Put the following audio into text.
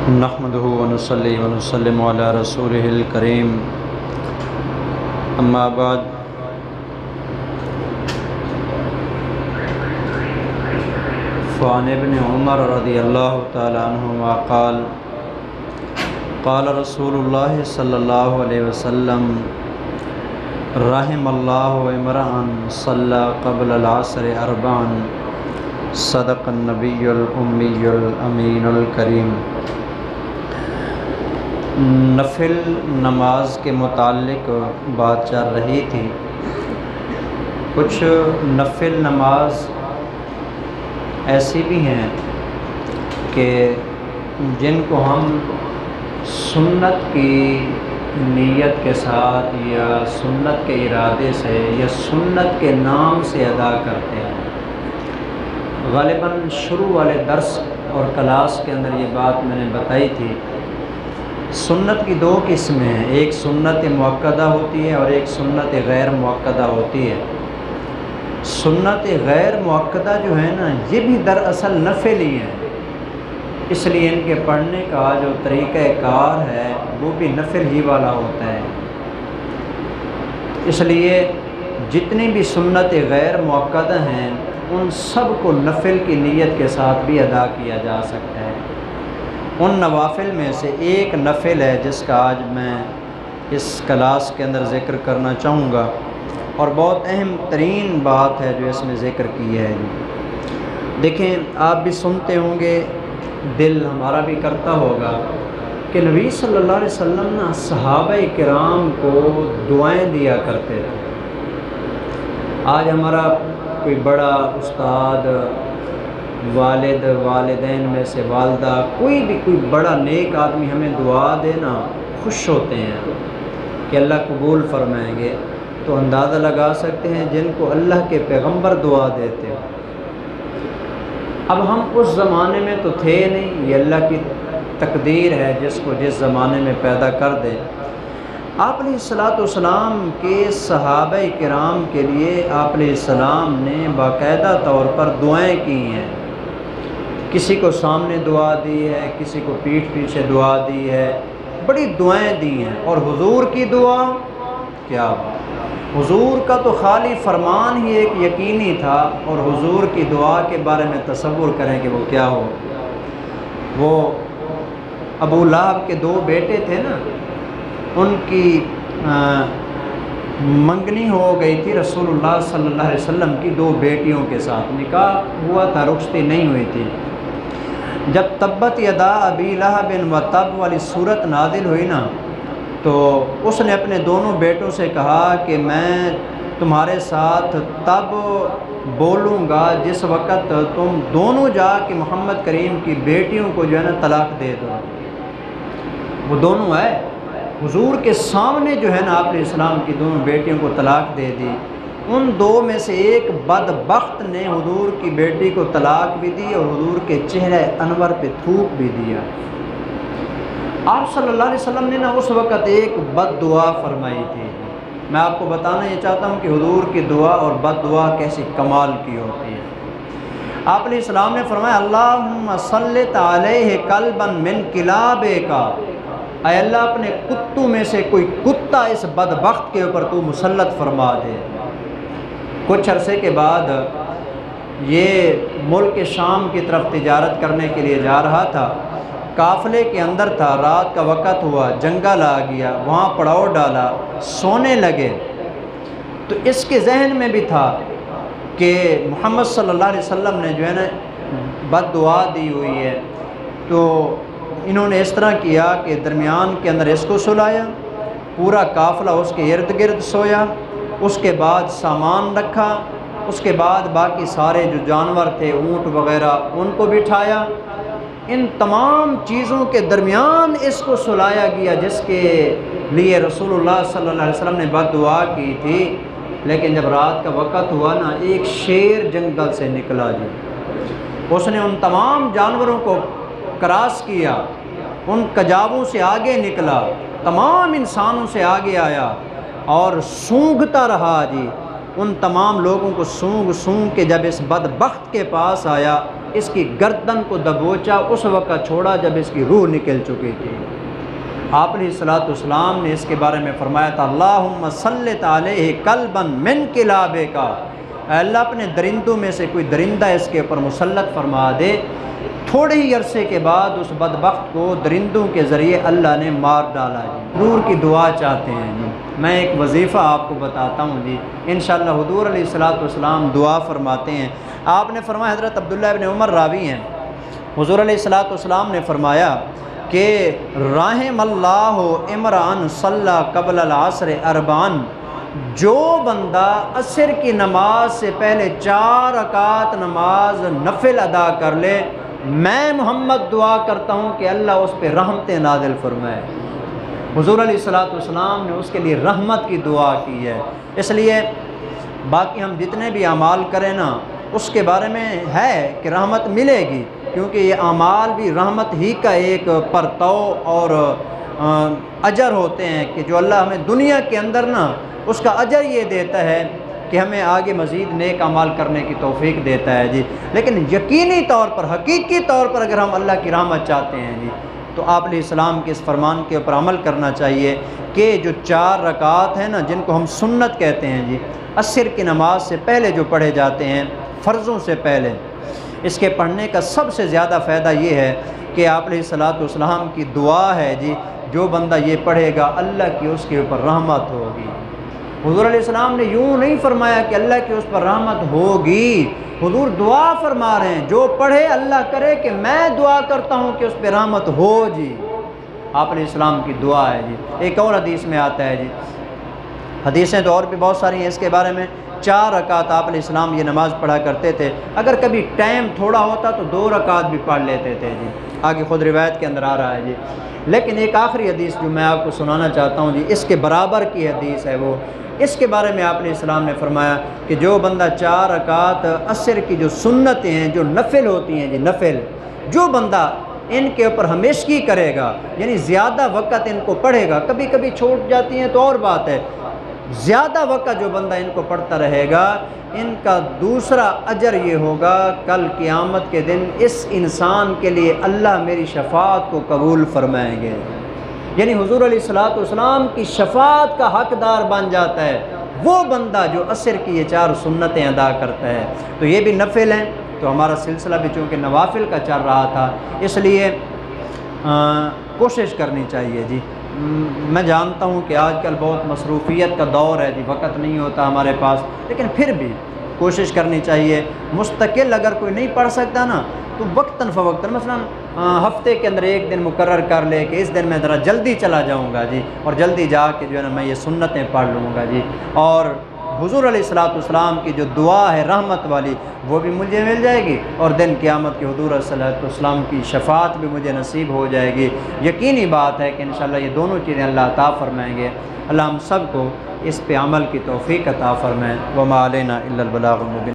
نحمده ونصلي ونسلم على رسوله الكريم اما بعد فعن ابن عمر رضی اللہ تعالی عنہما قال قال رسول اللہ صلی اللہ علیہ وسلم رحم اللہ امرأ صلی قبل العصر اربعا صدق النبی الامی الامین الکریم۔ نفل نماز کے متعلق بات چل رہی تھی۔ کچھ نفل نماز ایسی بھی ہیں کہ جن کو ہم سنت کی نیت کے ساتھ یا سنت کے ارادے سے یا سنت کے نام سے ادا کرتے ہیں۔ غالباً شروع والے درس اور کلاس کے اندر یہ بات میں نے بتائی تھی۔ سنت کی دو قسمیں ہیں، ایک سنت مؤکدہ ہوتی ہے اور ایک سنت غیر مؤکدہ ہوتی ہے۔ سنت غیر مؤکدہ جو ہے نا، یہ بھی دراصل نفل ہی ہے، اس لیے ان کے پڑھنے کا جو طریقہ کار ہے وہ بھی نفل ہی والا ہوتا ہے۔ اس لیے جتنی بھی سنت غیر مؤکدہ ہیں ان سب کو نفل کی نیت کے ساتھ بھی ادا کیا جا سکتا ہے۔ ان نوافل میں سے ایک نفل ہے جس کا آج میں اس کلاس کے اندر ذکر کرنا چاہوں گا، اور بہت اہم ترین بات ہے جو اس میں ذکر کی ہے۔ دیکھیں، آپ بھی سنتے ہوں گے، دل ہمارا بھی کرتا ہوگا کہ نبی صلی اللہ علیہ وسلم نا صحابہ کرام کو دعائیں دیا کرتے تھے۔ آج ہمارا کوئی بڑا استاد، والد، والدین میں سے والدہ، کوئی بڑا نیک آدمی ہمیں دعا دینا خوش ہوتے ہیں کہ اللہ قبول فرمائیں گے، تو اندازہ لگا سکتے ہیں جن کو اللہ کے پیغمبر دعا دیتے ہیں۔ اب ہم اس زمانے میں تو تھے نہیں، یہ اللہ کی تقدیر ہے جس کو جس زمانے میں پیدا کر دے۔ آپ علیہ السلام کے صحابہ کرام کے لیے آپ علیہ السلام نے باقاعدہ طور پر دعائیں کی ہیں۔ کسی کو سامنے دعا دی ہے، کسی کو پیٹھ پیچھے دعا دی ہے، بڑی دعائیں دی ہیں۔ اور حضور کی دعا کیا بات، حضور کا تو خالی فرمان ہی ایک یقینی تھا، اور حضور کی دعا کے بارے میں تصور کریں کہ وہ کیا ہو۔ وہ ابو لہب کے دو بیٹے تھے نا، ان کی منگنی ہو گئی تھی رسول اللہ صلی اللہ علیہ وسلم کی دو بیٹیوں کے ساتھ، نکاح ہوا تھا، رخصتی نہیں ہوئی تھی۔ جب تبت یدا ابی لہب وتب والی صورت نازل ہوئی نا، تو اس نے اپنے دونوں بیٹوں سے کہا کہ میں تمہارے ساتھ تب بولوں گا جس وقت تم دونوں جا کے محمد کریم کی بیٹیوں کو جو ہے نا طلاق دے دو۔ وہ دونوں آئے حضور کے سامنے، جو ہے نا آپ علیہ السلام کی دونوں بیٹیوں کو طلاق دے دی۔ ان دو میں سے ایک بدبخت نے حضور کی بیٹی کو طلاق بھی دی اور حضور کے چہرے انور پہ تھوک بھی دیا۔ آپ صلی اللہ علیہ وسلم نے نا اس وقت ایک بد دعا فرمائی تھی۔ میں آپ کو بتانا یہ چاہتا ہوں کہ حضور کی دعا اور بد دعا کیسی کمال کی ہوتی ہے۔ آپ علیہ السلام نے فرمایا اللہم سلط علیہ قلبا من کلابک، اے اللہ اپنے کتوں میں سے کوئی کتا اس بدبخت کے اوپر تو مسلط فرما دے۔ کچھ عرصے کے بعد یہ ملک شام کی طرف تجارت کرنے کے لیے جا رہا تھا، قافلے کے اندر تھا، رات کا وقت ہوا، جنگل آ گیا، وہاں پڑاؤ ڈالا، سونے لگے۔ تو اس کے ذہن میں بھی تھا کہ محمد صلی اللہ علیہ وسلم نے جو ہے نا بد دعا دی ہوئی ہے، تو انہوں نے اس طرح کیا کہ درمیان کے اندر اس کو سلایا، پورا قافلہ اس کے ارد گرد سویا، اس کے بعد سامان رکھا، اس کے بعد باقی سارے جو جانور تھے، اونٹ وغیرہ، ان کو بٹھایا۔ ان تمام چیزوں کے درمیان اس کو سلایا گیا جس کے لیے رسول اللہ صلی اللہ علیہ وسلم نے بد دعا کی تھی۔ لیکن جب رات کا وقت ہوا نا، ایک شیر جنگل سے نکلا جی، اس نے ان تمام جانوروں کو کراس کیا، ان کجاووں سے آگے نکلا، تمام انسانوں سے آگے آیا اور سونگھتا رہا جی۔ ان تمام لوگوں کو سونگ کے جب اس بدبخت کے پاس آیا اس کی گردن کو دبوچا، اس وقت چھوڑا جب اس کی روح نکل چکی تھی۔ آپ علیہ الصلوۃ والسلام نے اس کے بارے میں فرمایا تھا اللہم سلط علیہ کلبا من کلابک، اے اللہ اپنے درندوں میں سے کوئی درندہ اس کے اوپر مسلط فرما دے۔ تھوڑے ہی عرصے کے بعد اس بدبخت کو درندوں کے ذریعے اللہ نے مار ڈالا جی۔ حضور کی دعا چاہتے ہیں جی، میں ایک وظیفہ آپ کو بتاتا ہوں جی، انشاءاللہ حضور علیہ الصلوۃ والسلام دعا فرماتے ہیں۔ آپ نے فرمایا، حضرت عبداللہ ابن عمر راوی ہیں، حضور علیہ الصلوۃ والسلام نے فرمایا کہ رحم اللہ عمران صلی قبل العصر اربعن، جو بندہ عصر کی نماز سے پہلے 4 رکعت نماز نفل ادا کر لے، میں محمد دعا کرتا ہوں کہ اللہ اس پہ رحمتیں نازل فرمائے۔ حضور علیہ الصلوۃ والسلام نے اس کے لیے رحمت کی دعا کی ہے۔ اس لیے باقی ہم جتنے بھی اعمال کریں نا، اس کے بارے میں ہے کہ رحمت ملے گی، کیونکہ یہ اعمال بھی رحمت ہی کا ایک پرتو اور اجر ہوتے ہیں کہ جو اللہ ہمیں دنیا کے اندر نا اس کا اجر یہ دیتا ہے کہ ہمیں آگے مزید نیک اعمال کرنے کی توفیق دیتا ہے جی۔ لیکن یقینی طور پر، حقیقی طور پر اگر ہم اللہ کی رحمت چاہتے ہیں جی، تو آپ علیہ السلام کے اس فرمان کے اوپر عمل کرنا چاہیے کہ جو 4 رکعات ہیں نا، جن کو ہم سنت کہتے ہیں جی، عصر کی نماز سے پہلے جو پڑھے جاتے ہیں، فرضوں سے پہلے، اس کے پڑھنے کا سب سے زیادہ فائدہ یہ ہے کہ آپ علیہ الصلوۃ والسلام کی دعا ہے جی، جو بندہ یہ پڑھے گا اللہ کی اس کے اوپر رحمت ہوگی۔ حضور علیہ السلام نے یوں نہیں فرمایا کہ اللہ کی اس پر رحمت ہوگی، حضور دعا فرما رہے ہیں جو پڑھے اللہ کرے کہ میں دعا کرتا ہوں کہ اس پہ رحمت ہو جی۔ آپ علیہ السلام کی دعا ہے جی۔ ایک اور حدیث میں آتا ہے جی، حدیثیں تو اور بھی بہت ساری ہیں اس کے بارے میں، 4 رکعت آپ علیہ السلام یہ نماز پڑھا کرتے تھے، اگر کبھی ٹائم تھوڑا ہوتا تو 2 رکعت بھی پڑھ لیتے تھے جی، آگے خود روایت کے اندر آ رہا ہے جی۔ لیکن ایک آخری حدیث جو میں آپ کو سنانا چاہتا ہوں جی، اس کے برابر کی حدیث ہے وہ، اس کے بارے میں آپ علیہ السلام نے فرمایا کہ جو بندہ 4 رکعت عصر کی جو سنتیں ہیں، جو نفل ہوتی ہیں جی، نفل، جو بندہ ان کے اوپر ہمیشگی کرے گا، یعنی زیادہ وقت ان کو پڑھے گا، کبھی کبھی چھوٹ جاتی ہیں تو اور بات ہے، زیادہ وقت جو بندہ ان کو پڑھتا رہے گا، ان کا دوسرا اجر یہ ہوگا کل قیامت کے دن اس انسان کے لیے اللہ میری شفاعت کو قبول فرمائیں گے، یعنی حضور علیہ الصلوۃ والسلام کی شفاعت کا حقدار بن جاتا ہے وہ بندہ جو عصر کی یہ 4 سنتیں ادا کرتا ہے۔ تو یہ بھی نفل ہیں، تو ہمارا سلسلہ بھی چونکہ نوافل کا چل رہا تھا، اس لیے کوشش کرنی چاہیے جی۔ میں جانتا ہوں کہ آج کل بہت مصروفیت کا دور ہے جی، وقت نہیں ہوتا ہمارے پاس، لیکن پھر بھی کوشش کرنی چاہیے۔ مستقل اگر کوئی نہیں پڑھ سکتا نا تو وقتاً فوقتاً، مثلا ہفتے کے اندر 1 دن مقرر کر لے کہ اس دن میں ذرا جلدی چلا جاؤں گا جی، اور جلدی جا کے جو ہے نا میں یہ سنتیں پڑھ لوں گا جی، اور حضور علیہ الصلوۃ والسلام کی جو دعا ہے رحمت والی وہ بھی مجھے مل جائے گی، اور دن قیامت کے حضور علیہ الصلوۃ والسلام کی شفاعت بھی مجھے نصیب ہو جائے گی۔ یقینی بات ہے کہ انشاءاللہ یہ دونوں چیزیں اللہ عطا فرمائیں گے۔ اللہ ہم سب کو اس پہ عمل کی توفیق عطا فرمائے۔ وما علینا الا البلاغ المبین۔